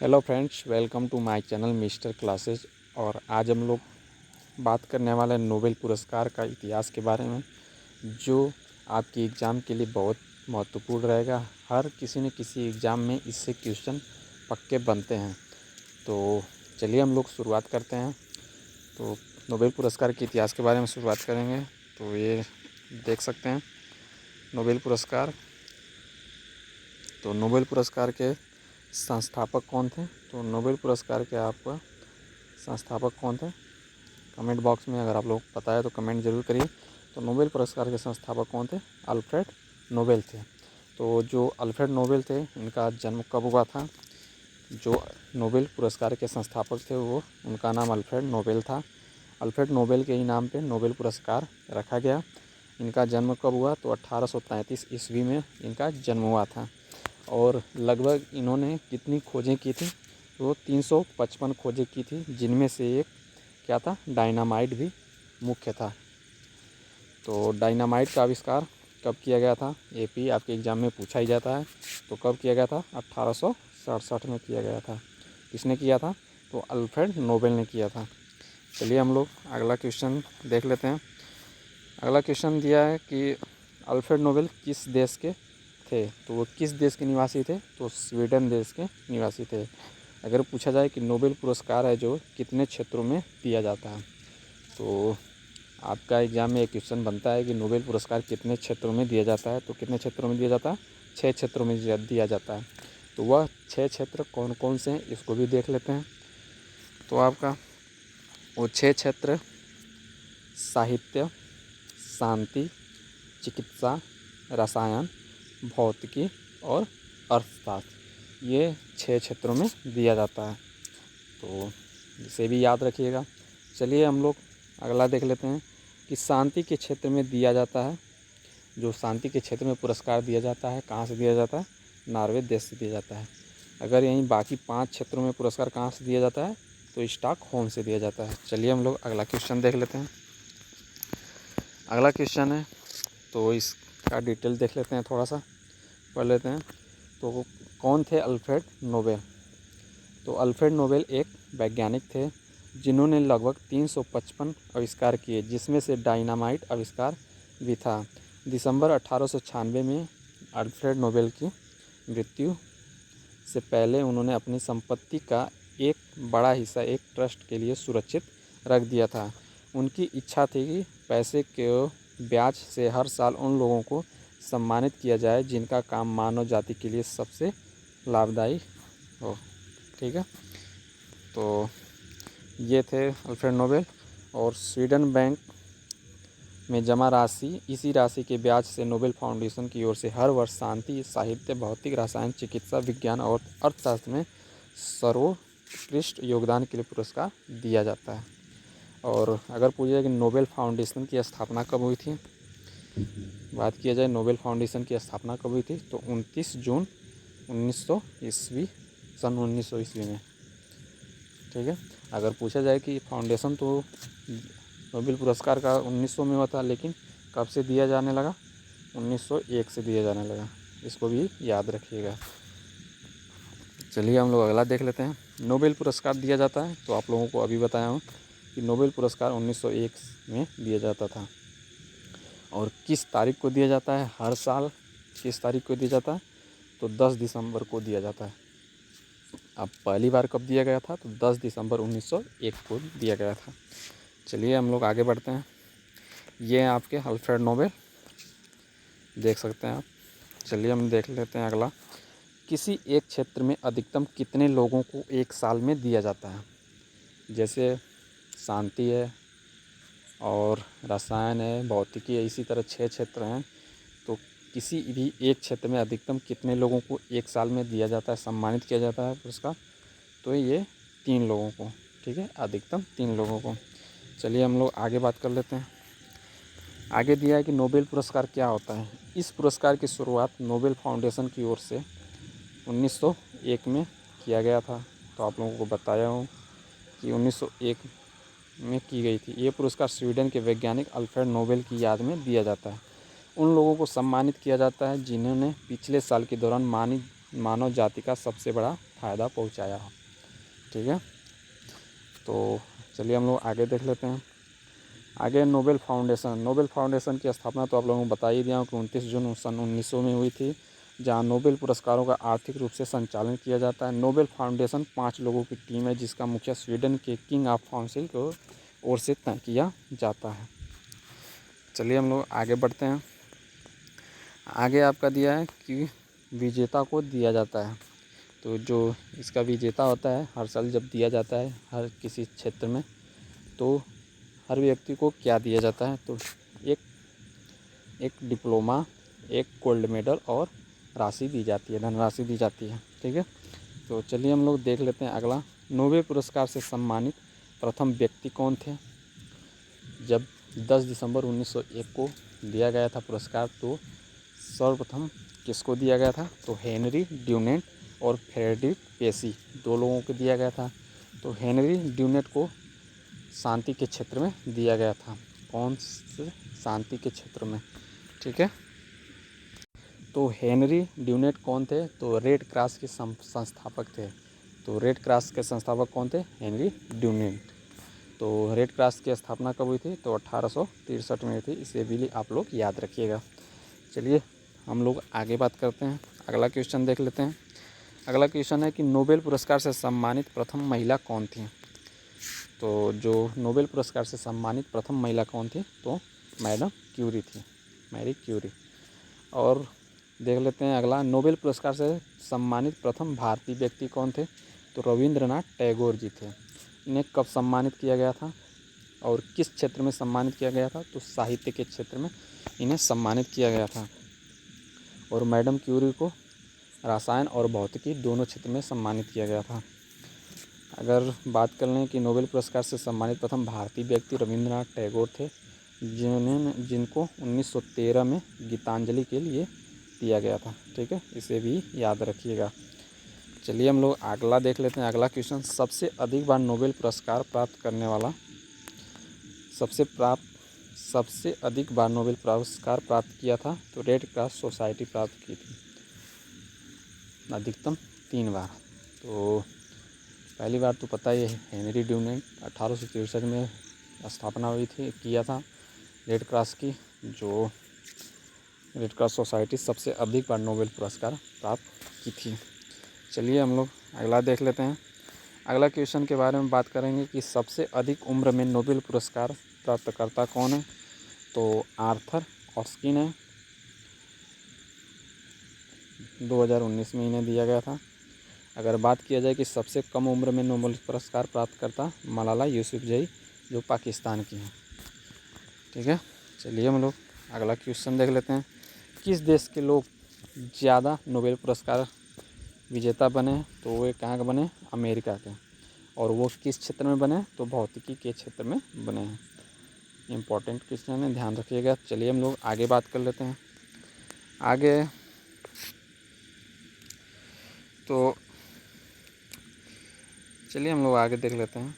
Hello friends, welcome to my channel mister classes. और आज हम लोग बात करने वाले हैं नोबेल पुरस्कार का इतिहास के बारे में, जो आपकी एग्ज़ाम के लिए बहुत महत्वपूर्ण रहेगा। हर किसी न किसी एग्ज़ाम में इससे क्वेश्चन पक्के बनते हैं। तो चलिए हम लोग शुरुआत करते हैं। तो नोबेल पुरस्कार के इतिहास के बारे में शुरुआत करेंगे। तो ये देख सकते हैं नोबेल पुरस्कार। तो नोबेल पुरस्कार के संस्थापक कौन थे? तो नोबेल पुरस्कार के आपका संस्थापक कौन थे? कमेंट बॉक्स में अगर आप लोग पता है तो कमेंट ज़रूर करिए। तो नोबेल पुरस्कार के संस्थापक कौन थे? अल्फ्रेड नोबेल थे। तो जो अल्फ्रेड नोबेल थे, इनका जन्म कब हुआ था? जो नोबेल पुरस्कार के संस्थापक थे वो उनका नाम अल्फ्रेड नोबेल था। अल्फ्रेड नोबेल के ही नाम पे नोबेल पुरस्कार रखा गया। इनका जन्म कब हुआ? तो 1833 ईस्वी में इनका जन्म हुआ था। और लगभग इन्होंने कितनी खोजें की थी? तो 355 खोजें की थी, जिनमें से एक क्या था? डायनामाइट भी मुख्य था। तो डायनामाइट का आविष्कार कब किया गया था? ये भी आपके एग्ज़ाम में पूछा ही जाता है। तो कब किया गया था? 1867 में किया गया था। किसने किया था? तो अल्फ्रेड नोबेल ने किया था। चलिए हम लोग अगला क्वेश्चन देख लेते हैं। अगला क्वेश्चन दिया है कि अल्फ्रेड नोबेल किस देश के थे? तो वो किस देश के निवासी थे? तो स्वीडन देश के निवासी थे। अगर पूछा जाए कि नोबेल पुरस्कार है जो कितने क्षेत्रों में दिया जाता है, तो आपका एग्ज़ाम में एक क्वेश्चन बनता है कि नोबेल पुरस्कार कितने क्षेत्रों में दिया जाता है। तो कितने क्षेत्रों में दिया जाता है? 6 क्षेत्रों में दिया जाता है। तो वह 6 क्षेत्र कौन कौन से हैं, इसको भी देख लेते हैं। तो आपका वो 6 क्षेत्र साहित्य, शांति, चिकित्सा, रसायन, भौतिकी और अर्थशास्त्र, ये 6 क्षेत्रों में दिया जाता है। तो इसे भी याद रखिएगा। चलिए हम लोग अगला देख लेते हैं कि शांति के क्षेत्र में दिया जाता है। जो शांति के क्षेत्र में पुरस्कार दिया जाता है, कहाँ से दिया जाता है? नॉर्वे देश से दिया जाता है। अगर यहीं बाकी 5 क्षेत्रों में पुरस्कार कहाँ से दिया जाता है? तो स्टॉकहोम से दिया जाता है। चलिए हम लोग अगला क्वेश्चन देख लेते हैं। अगला क्वेश्चन है, तो इसका डिटेल देख लेते हैं, थोड़ा सा पढ़ लेते हैं। तो कौन थे अल्फ्रेड नोबेल? तो अल्फ्रेड नोबेल एक वैज्ञानिक थे जिन्होंने लगभग 355 आविष्कार किए, जिसमें से डायनामाइट आविष्कार भी था। दिसंबर 1896 में अल्फ्रेड नोबेल की मृत्यु से पहले उन्होंने अपनी संपत्ति का एक बड़ा हिस्सा एक ट्रस्ट के लिए सुरक्षित रख दिया था। उनकी इच्छा थी कि पैसे के ब्याज से हर साल उन लोगों को सम्मानित किया जाए जिनका काम मानव जाति के लिए सबसे लाभदायी हो। ठीक है, तो ये थे अल्फ्रेड नोबेल। और स्वीडन बैंक में जमा राशि, इसी राशि के ब्याज से नोबेल फाउंडेशन की ओर से हर वर्ष शांति, साहित्य, भौतिक, रसायन, चिकित्सा, विज्ञान और अर्थशास्त्र में सर्वोत्कृष्ट योगदान के लिए पुरस्कार दिया जाता है। और अगर पूछा जाए कि नोबेल फाउंडेशन की स्थापना कब हुई थी, बात किया जाए नोबेल फाउंडेशन की स्थापना कब हुई थी, तो 29 जून 1900 ईस्वी, सन 1900 ईस्वी में। ठीक है, अगर पूछा जाए कि फाउंडेशन तो नोबेल पुरस्कार का 1900 में हुआ था, लेकिन कब से दिया जाने लगा? 1901 से दिया जाने लगा। इसको भी याद रखिएगा। चलिए हम लोग अगला देख लेते हैं। नोबेल पुरस्कार दिया जाता है, तो आप लोगों को अभी बताया हूँ कि नोबेल पुरस्कार 1901 में दिया जाता था। और किस तारीख को दिया जाता है? हर साल किस तारीख को दिया जाता है? तो 10 दिसंबर को दिया जाता है। अब पहली बार कब दिया गया था? तो 10 दिसंबर 1901 को दिया गया था। चलिए हम लोग आगे बढ़ते हैं। ये हैं आपके अल्फ्रेड नोबेल, देख सकते हैं आप। चलिए हम देख लेते हैं अगला। किसी एक क्षेत्र में अधिकतम कितने लोगों को एक साल में दिया जाता है? जैसे शांति है और रसायन है, भौतिकी है, इसी तरह 6 क्षेत्र हैं। तो किसी भी एक क्षेत्र में अधिकतम कितने लोगों को एक साल में दिया जाता है, सम्मानित किया जाता है पुरस्कार? तो ये 3 लोगों को। ठीक है, अधिकतम 3 लोगों को। चलिए हम लोग आगे बात कर लेते हैं। आगे दिया है कि नोबेल पुरस्कार क्या होता है। इस पुरस्कार की शुरुआत नोबेल फाउंडेशन की ओर से 1901 में किया गया था। तो आप लोगों को बताया हूँ कि 1901 में की गई थी। ये पुरस्कार स्वीडन के वैज्ञानिक अल्फ्रेड नोबेल की याद में दिया जाता है। उन लोगों को सम्मानित किया जाता है जिन्होंने पिछले साल के दौरान मानव जाति का सबसे बड़ा फ़ायदा पहुंचाया हो। ठीक है, तो चलिए हम लोग आगे देख लेते हैं। आगे नोबेल फाउंडेशन की स्थापना तो आप लोगों को बता ही दिया हूँ कि 29 जून सन 1900 में हुई थी, जहाँ नोबेल पुरस्कारों का आर्थिक रूप से संचालन किया जाता है। नोबेल फाउंडेशन 5 लोगों की टीम है, जिसका मुखिया स्वीडन के किंग ऑफ काउंसिल को ओर से तय किया जाता है। चलिए हम लोग आगे बढ़ते हैं। आगे आपका दिया है कि विजेता को दिया जाता है, तो जो इसका विजेता होता है हर साल जब दिया जाता है हर किसी क्षेत्र में, तो हर व्यक्ति को क्या दिया जाता है, तो एक डिप्लोमा, एक गोल्ड मेडल और राशि दी जाती है, धनराशि दी जाती है। ठीक है, तो चलिए हम लोग देख लेते हैं अगला। नोबेल पुरस्कार से सम्मानित प्रथम व्यक्ति कौन थे? जब 10 दिसंबर 1901 को दिया गया था पुरस्कार, तो सर्वप्रथम किसको दिया गया था? तो हेनरी ड्यूनेंट और फ्रेडरिक पेसी, 2 लोगों को दिया गया था। तो हेनरी ड्यूनेंट को शांति के क्षेत्र में दिया गया था। कौन से शांति के क्षेत्र में? ठीक है, तो हेनरी ड्यूनेंट कौन थे? तो रेड क्रॉस के संस्थापक थे। तो रेड क्रॉस के संस्थापक कौन थे? Henry Dunant. तो रेड क्रॉस की स्थापना कब हुई थी? तो 1863 में हुई थी। इसे भी आप लोग याद रखिएगा। चलिए हम लोग आगे बात करते हैं, अगला क्वेश्चन देख लेते हैं। अगला क्वेश्चन है कि नोबेल पुरस्कार से सम्मानित प्रथम महिला कौन थी? तो जो नोबेल पुरस्कार से सम्मानित प्रथम महिला कौन थी? तो मैडम क्यूरी थी, मैरी क्यूरी। और देख लेते हैं अगला, नोबेल पुरस्कार से सम्मानित प्रथम भारतीय व्यक्ति कौन थे? तो रविंद्रनाथ टैगोर जी थे। इन्हें कब सम्मानित किया गया था और किस क्षेत्र में सम्मानित किया गया था? तो साहित्य के क्षेत्र में इन्हें सम्मानित किया गया था। और मैडम क्यूरी को रसायन और भौतिकी दोनों क्षेत्र में सम्मानित किया गया था। अगर बात कर लें कि नोबेल पुरस्कार से सम्मानित प्रथम भारतीय व्यक्ति रविंद्रनाथ टैगोर थे, जिनको 1913 में गीतांजलि के लिए दिया गया था। ठीक है, इसे भी याद रखिएगा। चलिए हम लोग अगला देख लेते हैं। अगला क्वेश्चन, सबसे अधिक बार नोबेल पुरस्कार प्राप्त करने वाला, सबसे अधिक बार नोबेल पुरस्कार प्राप्त किया था, तो रेड क्रॉस सोसाइटी प्राप्त की थी, अधिकतम 3 बार। तो पहली बार तो पता ही है, हेनरी ड्यूनेंट 1863 में स्थापना हुई थी, किया था रेड क्रॉस की, जो रेड क्रॉस सोसाइटी सबसे अधिक बार नोबेल पुरस्कार प्राप्त की थी। चलिए हम लोग अगला देख लेते हैं। अगला क्वेश्चन के बारे में बात करेंगे कि सबसे अधिक उम्र में नोबेल पुरस्कार प्राप्तकर्ता कौन है? तो आर्थर ऑस्किन है, 2019 में इन्हें दिया गया था। अगर बात किया जाए कि सबसे कम उम्र में नोबेल पुरस्कार प्राप्तकर्ता, मलाला यूसुफजई, जो पाकिस्तान की हैं। ठीक है, चलिए हम लोग अगला क्वेश्चन देख लेते हैं। किस देश के लोग ज़्यादा नोबेल पुरस्कार विजेता बने? तो वो कहाँ के बने? अमेरिका के। और वो किस क्षेत्र में बने? तो भौतिकी के क्षेत्र में बने हैं। इम्पॉर्टेंट क्वेश्चन है, ध्यान रखिएगा। चलिए हम लोग आगे बात कर लेते हैं। आगे तो चलिए हम लोग आगे देख लेते हैं।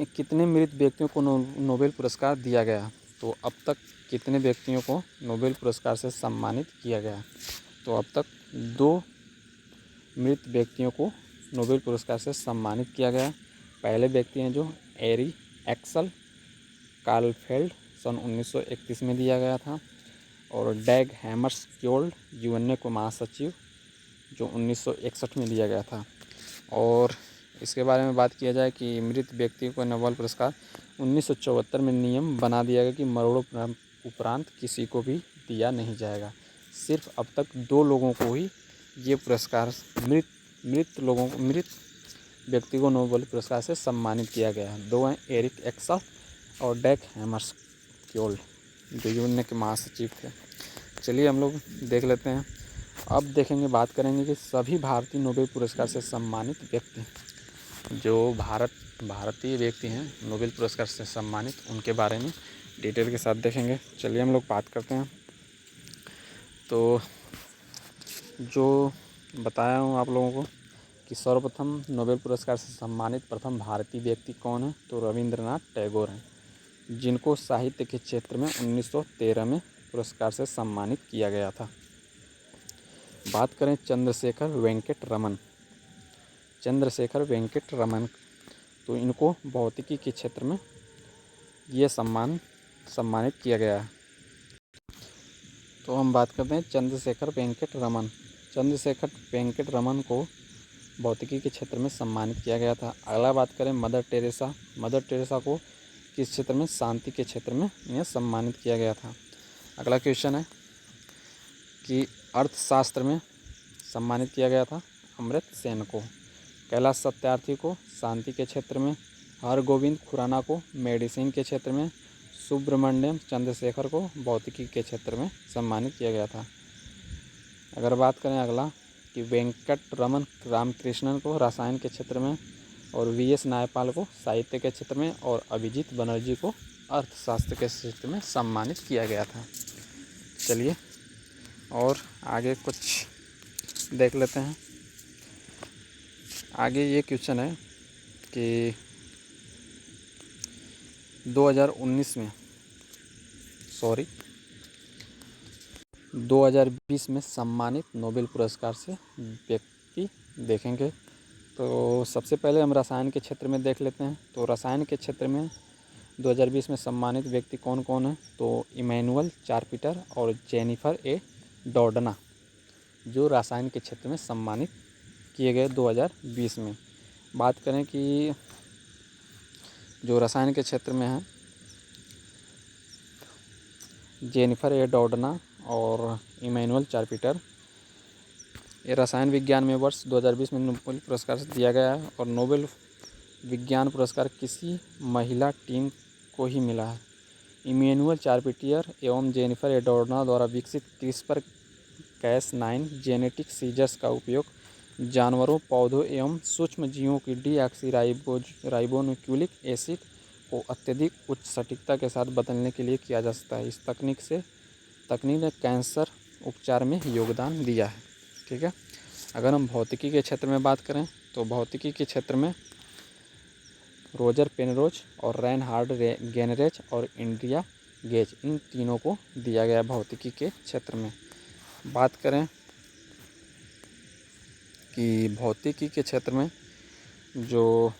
कितने मृत व्यक्तियों को नोबेल पुरस्कार दिया गया? तो अब तक कितने व्यक्तियों को नोबेल पुरस्कार से सम्मानित किया गया? तो अब तक 2 मृत व्यक्तियों को नोबेल पुरस्कार से सम्मानित किया गया। पहले व्यक्ति हैं जो एरी एक्सल कार्लफेल्ड, सन 1931 में दिया गया था। और डैग हैमर्सक्योल्ड, यूएनए को महासचिव, जो 1961 में दिया गया था। और इसके बारे में बात किया जाए कि मृत व्यक्ति को नोबेल पुरस्कार 1974 में नियम बना दिया गया कि मरणों उपरांत किसी को भी दिया नहीं जाएगा। सिर्फ अब तक 2 लोगों को ही ये पुरस्कार मृत व्यक्ति को नोबेल पुरस्कार से सम्मानित किया गया है। 2 हैं, एरिक एक्सल और डैग हैमर्सक्योल्ड, जो यूएनए के महासचिव थे। चलिए हम लोग देख लेते हैं। अब देखेंगे, बात करेंगे कि सभी भारतीय नोबेल पुरस्कार से सम्मानित व्यक्ति, जो भारतीय व्यक्ति हैं नोबेल पुरस्कार से सम्मानित, उनके बारे में डिटेल के साथ देखेंगे। चलिए हम लोग बात करते हैं। तो जो बताया हूँ आप लोगों को कि सर्वप्रथम नोबेल पुरस्कार से सम्मानित प्रथम भारतीय व्यक्ति कौन है? तो रविंद्रनाथ टैगोर हैं, जिनको साहित्य के क्षेत्र में 1913 में पुरस्कार से सम्मानित किया गया था। बात करें चंद्रशेखर वेंकट रमन, चंद्रशेखर वेंकट रमन, तो इनको भौतिकी के क्षेत्र में ये सम्मानित किया गया है। तो हम बात करते हैं चंद्रशेखर वेंकट रमन। चंद्रशेखर वेंकट रमन को भौतिकी के क्षेत्र में सम्मानित किया गया था। अगला बात करें मदर टेरेसा। मदर टेरेसा को किस क्षेत्र में? शांति के क्षेत्र में यह सम्मानित किया गया था। अगला क्वेश्चन है कि अर्थशास्त्र में सम्मानित किया गया था अमर्त्य सेन को, कैलाश सत्यार्थी को शांति के क्षेत्र में, हरगोविंद खुराना को मेडिसिन के क्षेत्र में, सुब्रमण्यम चंद्रशेखर को भौतिकी के क्षेत्र में सम्मानित किया गया था। अगर बात करें अगला कि वेंकट रमन रामकृष्णन को रसायन के क्षेत्र में, और वीएस नायपाल को साहित्य के क्षेत्र में, और अभिजीत बनर्जी को अर्थशास्त्र के क्षेत्र में सम्मानित किया गया था। चलिए और आगे कुछ देख लेते हैं। आगे ये क्वेश्चन है कि 2020 में सम्मानित नोबेल पुरस्कार से व्यक्ति देखेंगे। तो सबसे पहले हम रसायन के क्षेत्र में देख लेते हैं। तो रसायन के क्षेत्र में 2020 में सम्मानित व्यक्ति कौन कौन है? तो इमैनुअल चारपीटर और जेनिफर ए डॉर्डना, जो रसायन के क्षेत्र में सम्मानित किए गए 2020 में। बात करें कि जो रसायन के क्षेत्र में है जेनिफर ए डॉर्डना और इमैनुअल चारपीटर, ये रसायन विज्ञान में वर्ष 2020 में नोबेल पुरस्कार से दिया गया है। और नोबेल विज्ञान पुरस्कार किसी महिला टीम को ही मिला है। इमैनुअल चारपीटर एवं जेनिफर ए डॉर्डना द्वारा विकसित CRISPR-Cas9 जेनेटिक सीजर्स का उपयोग जानवरों, पौधों एवं सूक्ष्म जीवों की डीऑक्सी राइबोन्यूक्लिक एसिड को अत्यधिक उच्च सटीकता के साथ बदलने के लिए किया जा सकता है। इस तकनीक ने कैंसर उपचार में योगदान दिया है। ठीक है। अगर हम भौतिकी के क्षेत्र में बात करें तो भौतिकी के क्षेत्र में रोजर पेनरोज और रेनहार्ड गेनरेज और इंड्रिया गेज, इन तीनों को दिया गया भौतिकी के क्षेत्र में। बात करें कि भौतिकी के क्षेत्र में जो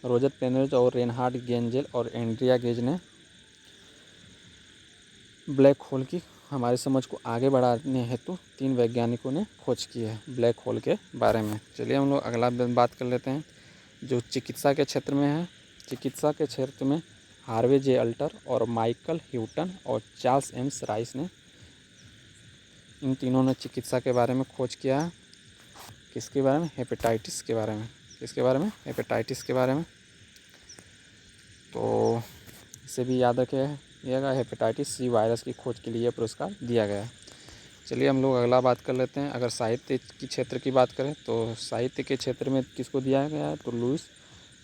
रोजर पेनरोज और रेनहार्ड गेंजेल और एंड्रिया गेज ने ब्लैक होल की हमारी समझ को आगे बढ़ाने हेतु 3 वैज्ञानिकों ने खोज की है ब्लैक होल के बारे में। चलिए हम लोग अगला बात कर लेते हैं जो चिकित्सा के क्षेत्र में है। चिकित्सा के क्षेत्र में हार्वे जे अल्टर और माइकल ह्यूटन और चार्ल्स एम्स राइस ने, इन तीनों ने चिकित्सा के बारे में खोज किया है। किसके बारे में? हेपेटाइटिस के बारे में। किसके बारे में? हेपेटाइटिस के बारे में। तो इसे भी याद रखिएगा, हेपेटाइटिस सी वायरस की खोज के लिए पुरस्कार दिया गया है। चलिए हम लोग अगला बात कर लेते हैं। अगर साहित्य की क्षेत्र की बात करें तो साहित्य के क्षेत्र में किसको दिया गया है? तो लुईस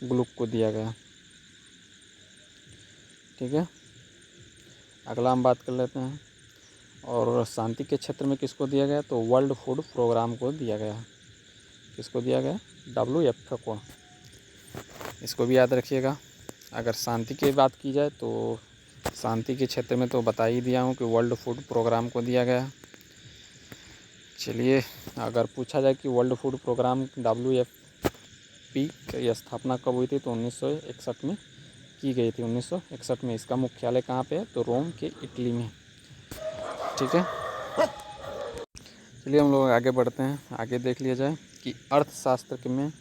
ग्लुक को दिया गया। ठीक है। अगला हम बात कर लेते हैं। और शांति के क्षेत्र में किसको दिया गया? तो वर्ल्ड फूड प्रोग्राम को दिया गया। किसको दिया गया? WFP को। इसको भी याद रखिएगा। अगर शांति की बात की जाए तो शांति के क्षेत्र में तो बता ही दिया हूँ कि वर्ल्ड फूड प्रोग्राम को दिया गया। चलिए अगर पूछा जाए कि वर्ल्ड फूड प्रोग्राम WFP की स्थापना कब हुई थी तो 1961 में की गई थी। 1961 में। इसका मुख्यालय कहाँ पे है? तो रोम के इटली में। ठीक है। चलिए हम लोग आगे बढ़ते हैं। आगे देख लिया जाए कि अर्थशास्त्र में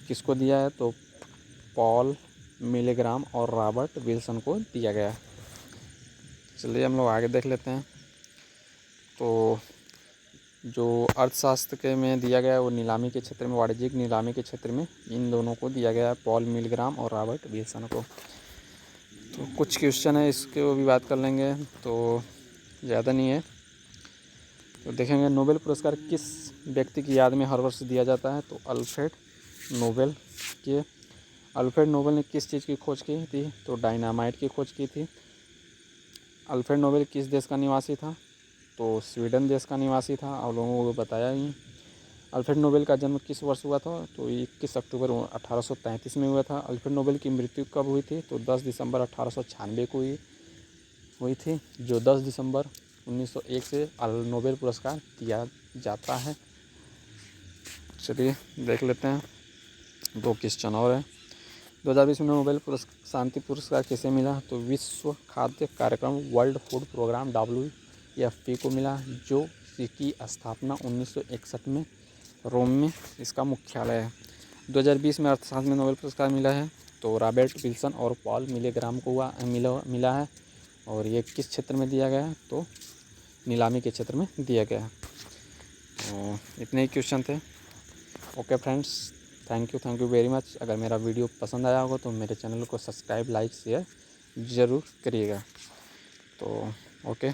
किसको दिया है? तो पॉल मिलेग्राम और रॉबर्ट विल्सन को दिया गया। चलिए हम लोग आगे देख लेते हैं। तो जो अर्थशास्त्र के में दिया गया है वो नीलामी के क्षेत्र में, वाणिज्यिक नीलामी के क्षेत्र में इन दोनों को दिया गया है, पॉल मिलग्राम और रॉबर्ट विल्सन को। तो कुछ क्वेश्चन है इसके भी बात कर लेंगे, तो ज़्यादा नहीं है। तो देखेंगे नोबेल पुरस्कार किस व्यक्ति की याद में हर वर्ष दिया जाता है? तो अल्फ्रेड नोबेल ने किस चीज़ की खोज की थी? तो डायनामाइट की खोज की थी। अल्फ्रेड नोबेल किस देश का निवासी था? तो स्वीडन देश का निवासी था, और लोगों को बताया ही। अल्फ्रेड नोबेल का जन्म किस वर्ष हुआ था? तो 21 अक्टूबर 1833 में हुआ था। अल्फ्रेड नोबेल की मृत्यु कब हुई थी? तो 10 दिसंबर 1896 को हुई थी, जो 10 दिसंबर 1901 से नोबेल पुरस्कार दिया जाता है। चलिए देख लेते हैं। 2 क्वेश्चन और है। 2020 में नोबेल शांति पुरस्कार किसे मिला? तो विश्व खाद्य कार्यक्रम वर्ल्ड फूड प्रोग्राम WFP को मिला, जो की स्थापना 1961 में रोम में इसका मुख्यालय है। 2020 में अर्थशास्त्र में नोबेल पुरस्कार मिला है तो रॉबर्ट विल्सन और पॉल मिलेग्राम को मिला है। और ये किस क्षेत्र में दिया गया है? तो नीलामी के क्षेत्र में दिया गया है। तो इतने ही क्वेश्चन थे। Okay friends, thank you very much. अगर मेरा वीडियो पसंद आया होगा तो मेरे चैनल को सब्सक्राइब, लाइक, शेयर ज़रूर करिएगा। तो ओके।